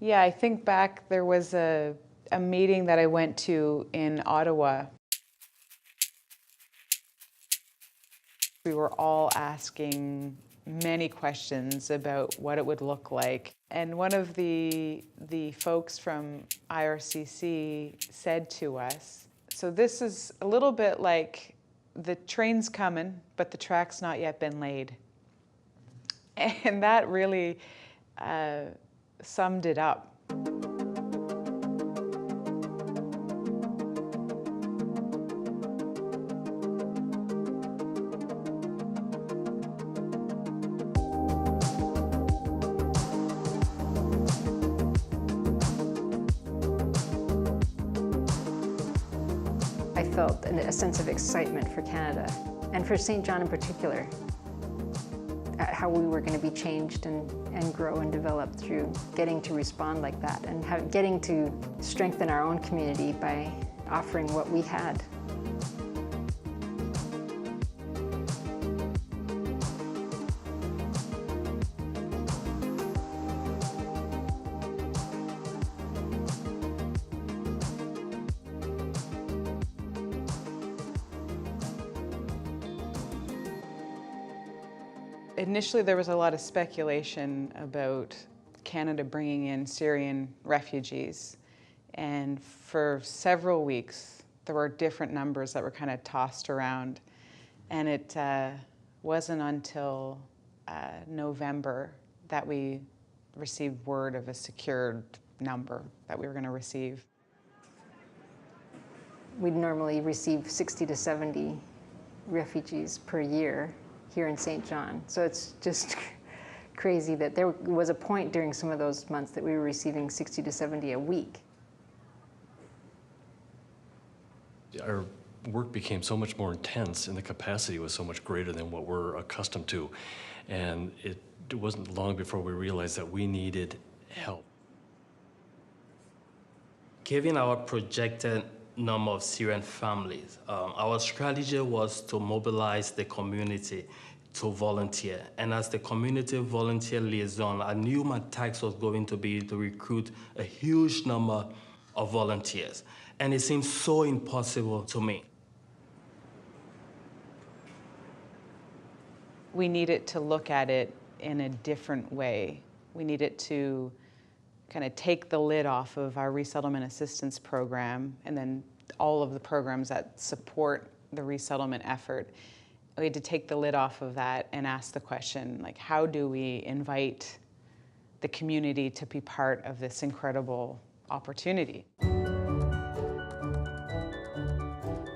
Yeah, I think back there was a meeting that I went to in Ottawa. We were all asking many questions about what it would look like. And one of the folks from IRCC said to us, so this is a little bit like the train's coming, but the track's not yet been laid. And that really summed it up. I felt a sense of excitement for Canada, and for St. John in particular, how we were going to be changed and grow and develop through getting to respond like that, and getting to strengthen our own community by offering what we had. Initially, there was a lot of speculation about Canada bringing in Syrian refugees. And for several weeks, there were different numbers that were kind of tossed around. And it wasn't until November that we received word of a secured number that we were going to receive. We'd normally receive 60 to 70 refugees per year here in St. John. So it's just crazy that there was a point during some of those months that we were receiving 60 to 70 a week. Our work became so much more intense and the capacity was so much greater than what we're accustomed to. And it wasn't long before we realized that we needed help. Given our projected number of Syrian families, our strategy was to mobilize the community to volunteer. And as the community volunteer liaison, I knew my task was going to be to recruit a huge number of volunteers. And it seemed so impossible to me. We needed to look at it in a different way. We needed to kind of take the lid off of our resettlement assistance program and then all of the programs that support the resettlement effort. We had to take the lid off of that and ask the question, like, how do we invite the community to be part of this incredible opportunity?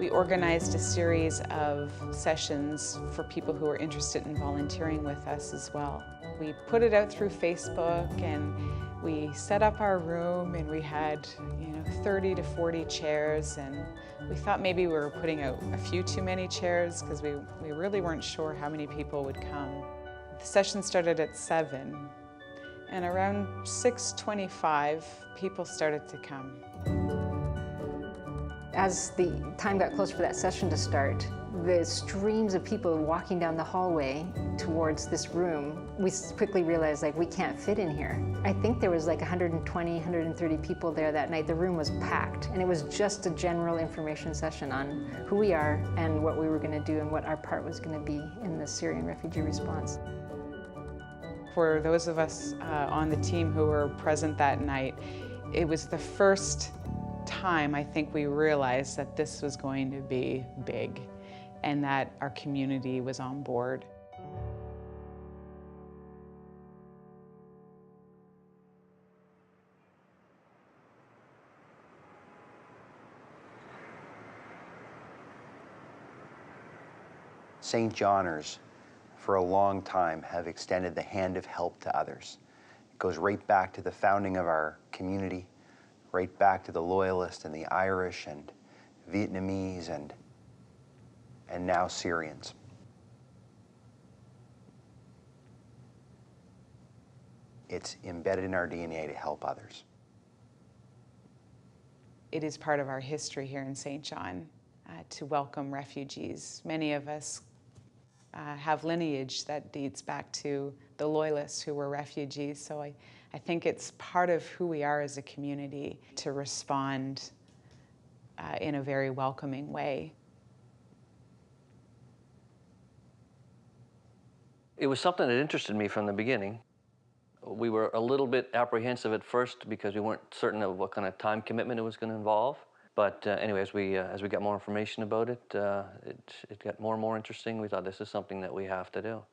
We organized a series of sessions for people who were interested in volunteering with us as well. We put it out through Facebook and we set up our room and we had 30 to 40 chairs, and we thought maybe we were putting out a few too many chairs because we really weren't sure how many people would come. The session started at 7 and around 6:25 people started to come. As the time got close for that session to start, the streams of people walking down the hallway towards this room, we quickly realized, like, we can't fit in here. I think there was like 120, 130 people there that night. The room was packed, and it was just a general information session on who we are and what we were going to do and what our part was going to be in the Syrian refugee response. For those of us on the team who were present that night, it was the first time I think we realized that this was going to be big and that our community was on board. St. Johners, for a long time, have extended the hand of help to others. It goes right back to the founding of our community, right back to the Loyalists and the Irish and Vietnamese and now Syrians. It's embedded in our DNA to help others. It is part of our history here in St. John to welcome refugees. Many of us have lineage that dates back to the Loyalists who were refugees, so I I think it's part of who we are as a community to respond in a very welcoming way. It was something that interested me from the beginning. We were a little bit apprehensive at first because we weren't certain of what kind of time commitment it was going to involve. But anyway, as we got more information about it, it got more and more interesting. We thought this is something that we have to do.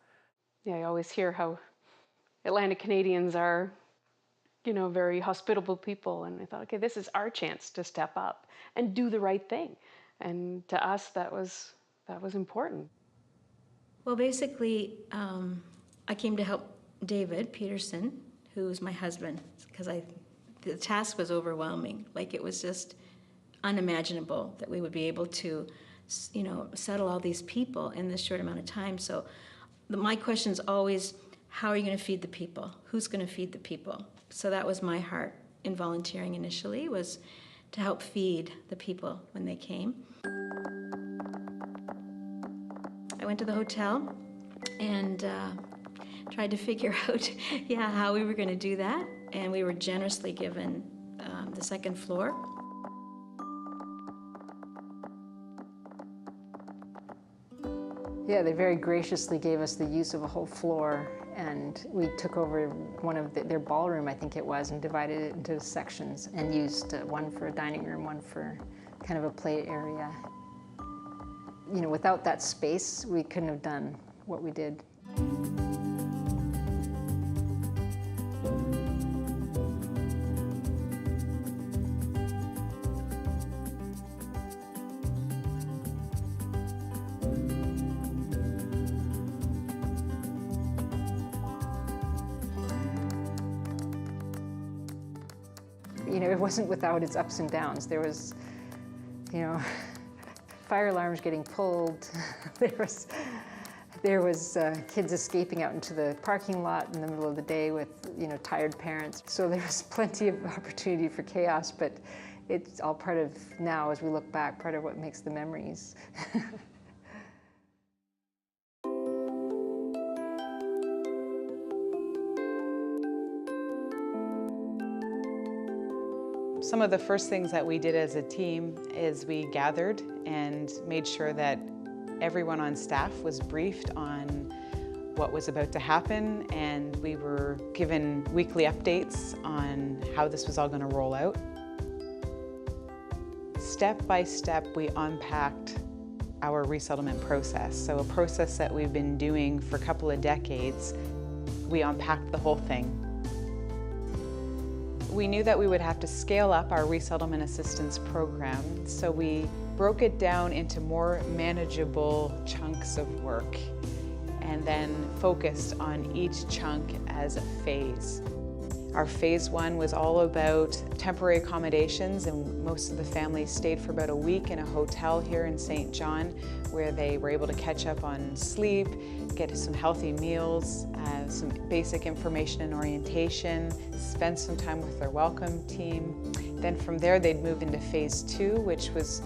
Yeah, I always hear how Atlantic Canadians are, you know, very hospitable people, and I thought, okay, this is our chance to step up and do the right thing. And to us, that was important. Well, basically, I came to help David Peterson, who's my husband, because the task was overwhelming. Like, it was just unimaginable that we would be able to, you know, settle all these people in this short amount of time. So my question is always, how are you going to feed the people? Who's going to feed the people? So that was my heart in volunteering initially, was to help feed the people when they came. I went to the hotel and tried to figure out, how we were going to do that. And we were generously given the second floor. Yeah, they very graciously gave us the use of a whole floor, and we took over one of their ballroom, I think it was, and divided it into sections and used one for a dining room, one for kind of a play area. You know, without that space, we couldn't have done what we did. You know, it wasn't without its ups and downs. There was, you know, fire alarms getting pulled. There was kids escaping out into the parking lot in the middle of the day with, you know, tired parents. So there was plenty of opportunity for chaos, but it's all part of, now as we look back, part of what makes the memories. Some of the first things that we did as a team is we gathered and made sure that everyone on staff was briefed on what was about to happen, and we were given weekly updates on how this was all going to roll out. Step by step, we unpacked our resettlement process. So a process that we've been doing for a couple of decades, we unpacked the whole thing. We knew that we would have to scale up our resettlement assistance program, so we broke it down into more manageable chunks of work and then focused on each chunk as a phase. Our phase one was all about temporary accommodations, and most of the families stayed for about a week in a hotel here in St. John, where they were able to catch up on sleep, get some healthy meals, some basic information and orientation, spend some time with their welcome team. Then from there they'd move into phase two, which was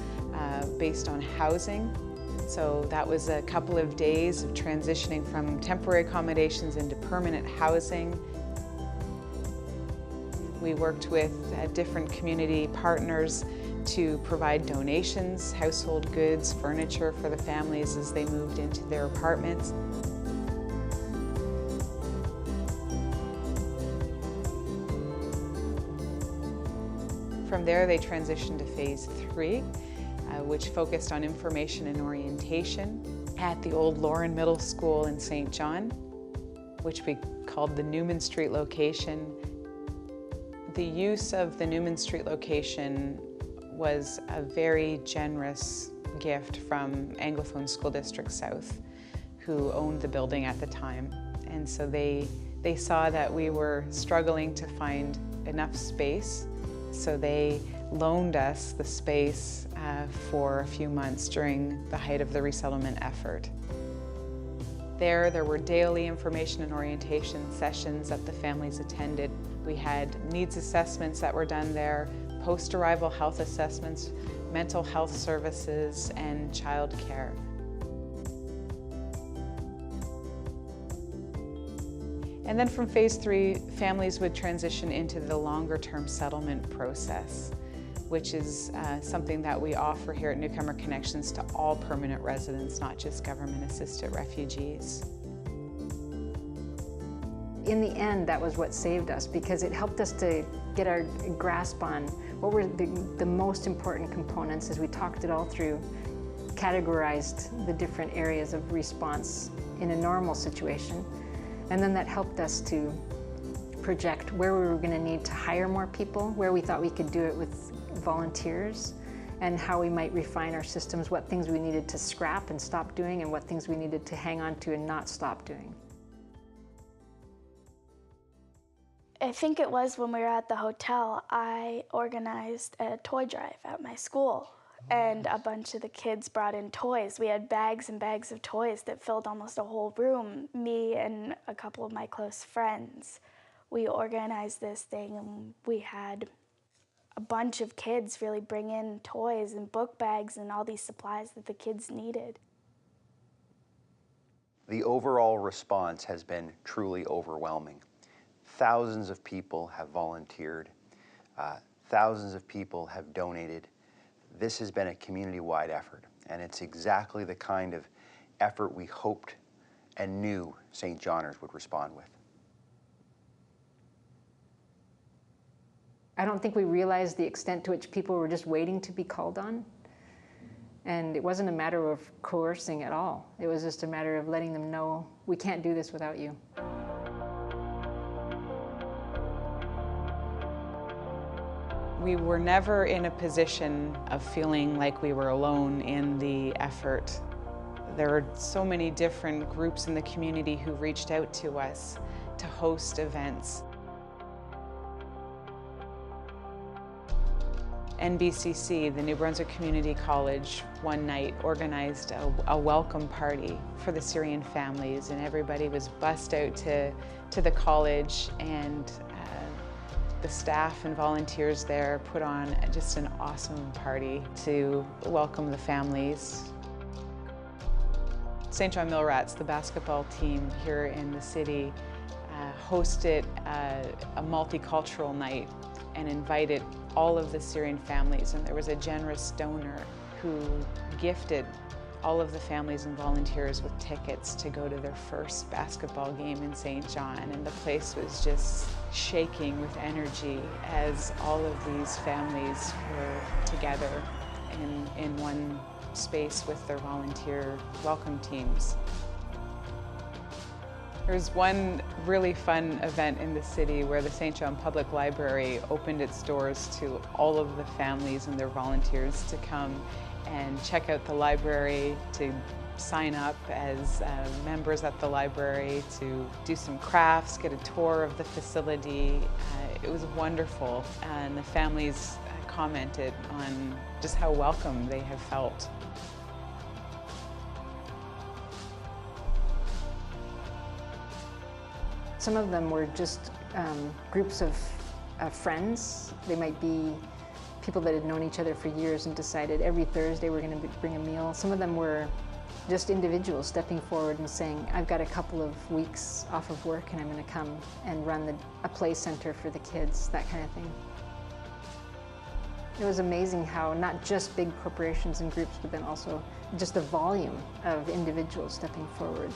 based on housing. So that was a couple of days of transitioning from temporary accommodations into permanent housing. We worked with different community partners to provide donations, household goods, furniture for the families as they moved into their apartments. From there, they transitioned to phase three, which focused on information and orientation at the old Lauren Middle School in St. John, which we called the Newman Street location. The use of the Newman Street location was a very generous gift from Anglophone School District South, who owned the building at the time. And so they saw that we were struggling to find enough space, so they loaned us the space for a few months during the height of the resettlement effort. There were daily information and orientation sessions that the families attended. We had needs assessments that were done there, post-arrival health assessments, mental health services, and child care. And then from phase 3, families would transition into the longer-term settlement process, which is something that we offer here at Newcomer Connections to all permanent residents, not just government-assisted refugees. In the end, that was what saved us, because it helped us to get our grasp on what were the most important components as we talked it all through, categorized the different areas of response in a normal situation. And then that helped us to project where we were going to need to hire more people, where we thought we could do it with volunteers, and how we might refine our systems, what things we needed to scrap and stop doing, and what things we needed to hang on to and not stop doing. I think it was when we were at the hotel, I organized a toy drive at my school, and a bunch of the kids brought in toys. We had bags and bags of toys that filled almost a whole room. Me and a couple of my close friends, we organized this thing, and we had a bunch of kids really bring in toys and book bags and all these supplies that the kids needed. The overall response has been truly overwhelming. Thousands of people have volunteered. Thousands of people have donated. This has been a community-wide effort, and it's exactly the kind of effort we hoped and knew St. Johners would respond with. I don't think we realized the extent to which people were just waiting to be called on. And it wasn't a matter of coercing at all. It was just a matter of letting them know, we can't do this without you. We were never in a position of feeling like we were alone in the effort. There were so many different groups in the community who reached out to us to host events. NBCC, the New Brunswick Community College, one night organized a welcome party for the Syrian families, and everybody was bussed out to the college, and the staff and volunteers there put on just an awesome party to welcome the families. St. John Millrats, the basketball team here in the city, hosted a multicultural night and invited all of the Syrian families, and there was a generous donor who gifted all of the families and volunteers with tickets to go to their first basketball game in St. John, and the place was just shaking with energy as all of these families were together in one space with their volunteer welcome teams. There was one really fun event in the city where the St. John Public Library opened its doors to all of the families and their volunteers to come and check out the library, to sign up as members at the library, to do some crafts, get a tour of the facility. It was wonderful, and the families commented on just how welcome they have felt. Some of them were just groups of friends. They might be people that had known each other for years and decided every Thursday we're going to bring a meal. Some of them were just individuals stepping forward and saying, I've got a couple of weeks off of work and I'm going to come and run a play center for the kids, that kind of thing. It was amazing how not just big corporations and groups, but then also just the volume of individuals stepping forward.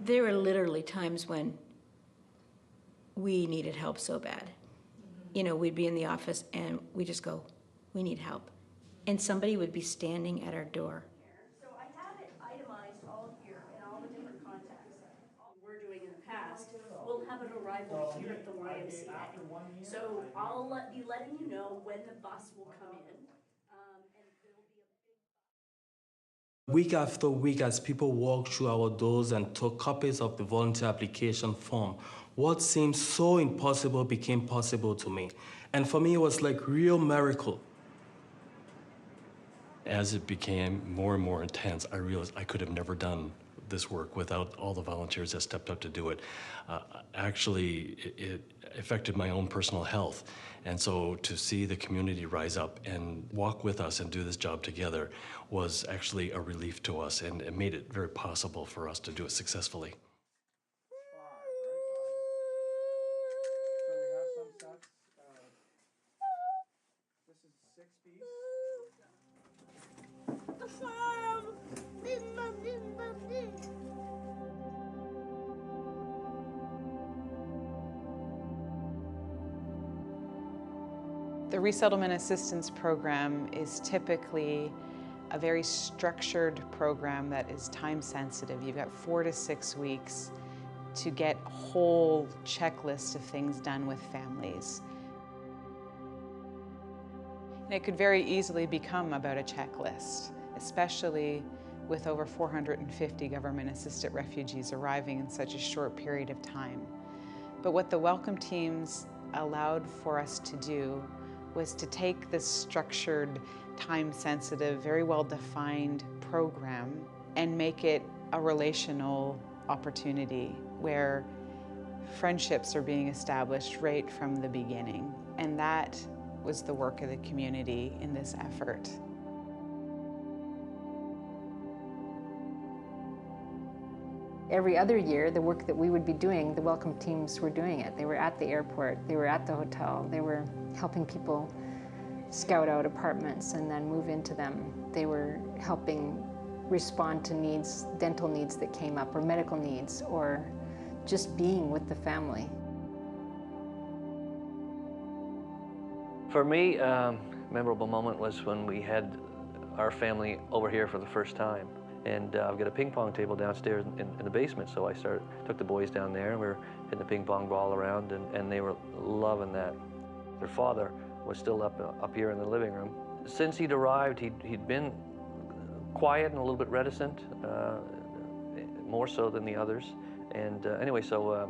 There were literally times when we needed help so bad. You know, we'd be in the office and we just go, we need help. And somebody would be standing at our door. So I have it itemized all here in all the different contexts. We're doing in the past, we'll have an arrival here at the YMCA. So I'll be letting you know when the bus will come in. Week after week, as people walked through our doors and took copies of the volunteer application form, what seemed so impossible became possible to me. And for me, it was like real miracle. As it became more and more intense, I realized I could have never done this work without all the volunteers that stepped up to do it. Actually, it affected my own personal health. And so to see the community rise up and walk with us and do this job together was actually a relief to us, and it made it very possible for us to do it successfully. The Resettlement Assistance Program is typically a very structured program that is time sensitive. You've got 4 to 6 weeks to get a whole checklist of things done with families. And it could very easily become about a checklist, especially with over 450 government-assisted refugees arriving in such a short period of time. But what the welcome teams allowed for us to do was to take this structured, time-sensitive, very well-defined program and make it a relational opportunity where friendships are being established right from the beginning. And that was the work of the community in this effort. Every other year, the work that we would be doing, the welcome teams were doing it. They were at the airport, they were at the hotel, they were helping people scout out apartments and then move into them. They were helping respond to needs, dental needs that came up, or medical needs, or just being with the family. For me, a memorable moment was when we had our family over here for the first time. And I've got a ping pong table downstairs in the basement, so I took the boys down there, and we were hitting the ping pong ball around, and they were loving that. Their father was still up here in the living room. Since he'd arrived, he'd been quiet and a little bit reticent, more so than the others. And anyway, so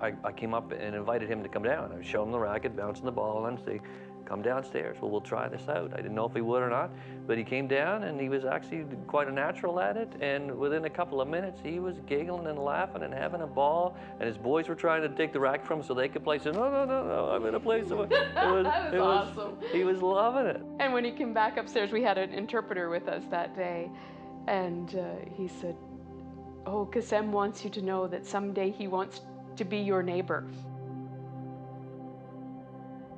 I came up and invited him to come down. I showed him the racket, bouncing the ball, and say, "Come downstairs. Well, we'll try this out." I didn't know if he would or not, but he came down, and he was actually quite a natural at it. And within a couple of minutes, he was giggling and laughing and having a ball. And his boys were trying to take the racket from him so they could play. So, no, I'm going to play. So That was awesome. He was loving it. And when he came back upstairs, we had an interpreter with us that day, and he said, "Oh, Kasem wants you to know that someday he wants to be your neighbor."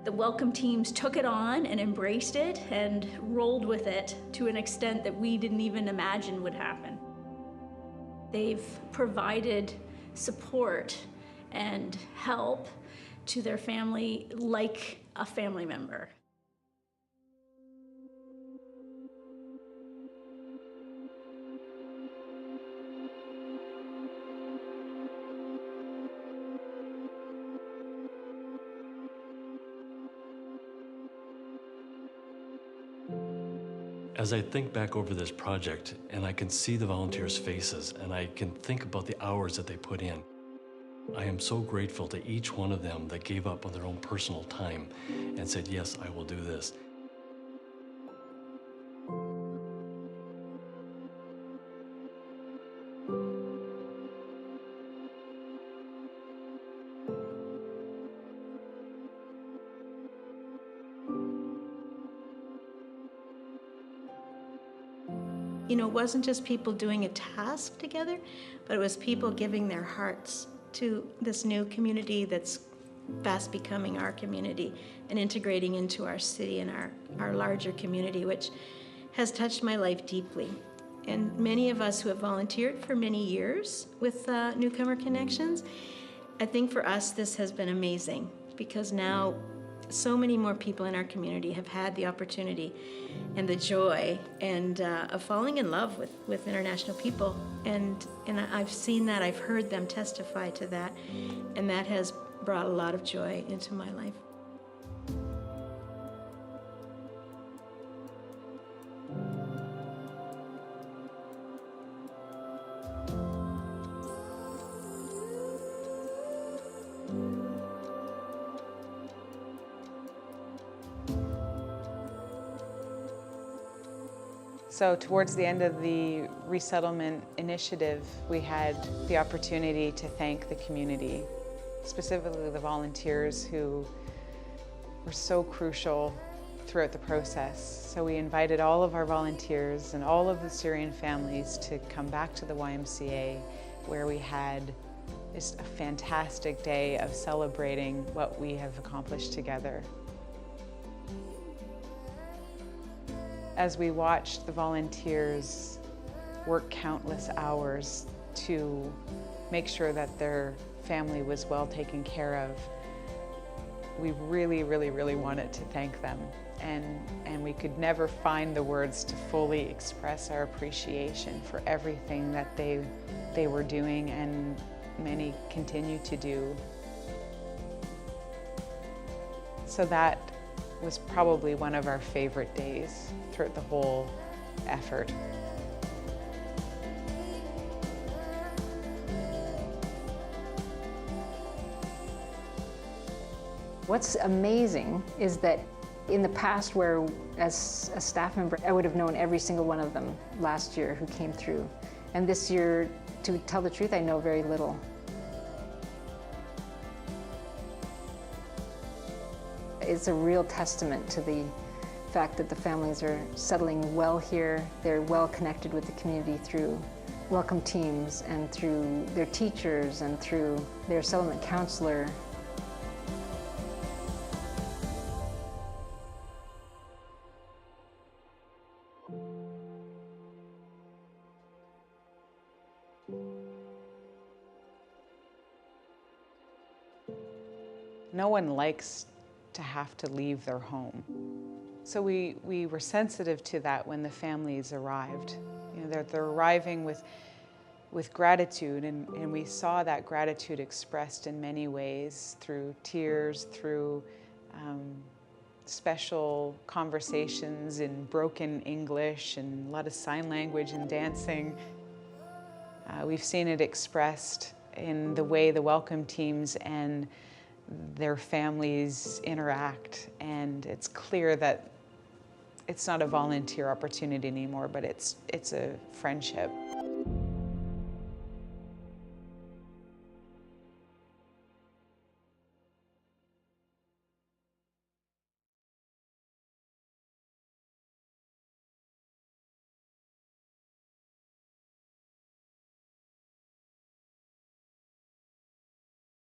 The welcome teams took it on and embraced it and rolled with it to an extent that we didn't even imagine would happen. They've provided support and help to their family like a family member. As I think back over this project, and I can see the volunteers' faces, and I can think about the hours that they put in, I am so grateful to each one of them that gave up on their own personal time and said, "Yes, I will do this." You know, it wasn't just people doing a task together, but it was people giving their hearts to this new community that's fast becoming our community and integrating into our city and our larger community, which has touched my life deeply. And many of us who have volunteered for many years with Newcomer Connections, I think for us this has been amazing, because now so many more people in our community have had the opportunity and the joy and of falling in love with international people. And I've seen that, I've heard them testify to that, and that has brought a lot of joy into my life. So towards the end of the resettlement initiative, we had the opportunity to thank the community, specifically the volunteers who were so crucial throughout the process. So we invited all of our volunteers and all of the Syrian families to come back to the YMCA, where we had just a fantastic day of celebrating what we have accomplished together. As we watched the volunteers work countless hours to make sure that their family was well taken care of, we really wanted to thank them. And we could never find the words to fully express our appreciation for everything that they were doing, and many continue to do. So that was probably one of our favorite days throughout the whole effort. What's amazing is that in the past, where as a staff member, I would have known every single one of them last year who came through. And this year, to tell the truth, I know very little. It's a real testament to the fact that the families are settling well here. They're well connected with the community through welcome teams and through their teachers and through their settlement counselor. No one likes to have to leave their home. So we were sensitive to that when the families arrived. You know, they're arriving with gratitude, and we saw that gratitude expressed in many ways, through tears, through special conversations in broken English, and a lot of sign language and dancing. We've seen it expressed in the way the welcome teams and their families interact, and it's clear that it's not a volunteer opportunity anymore, but it's a friendship.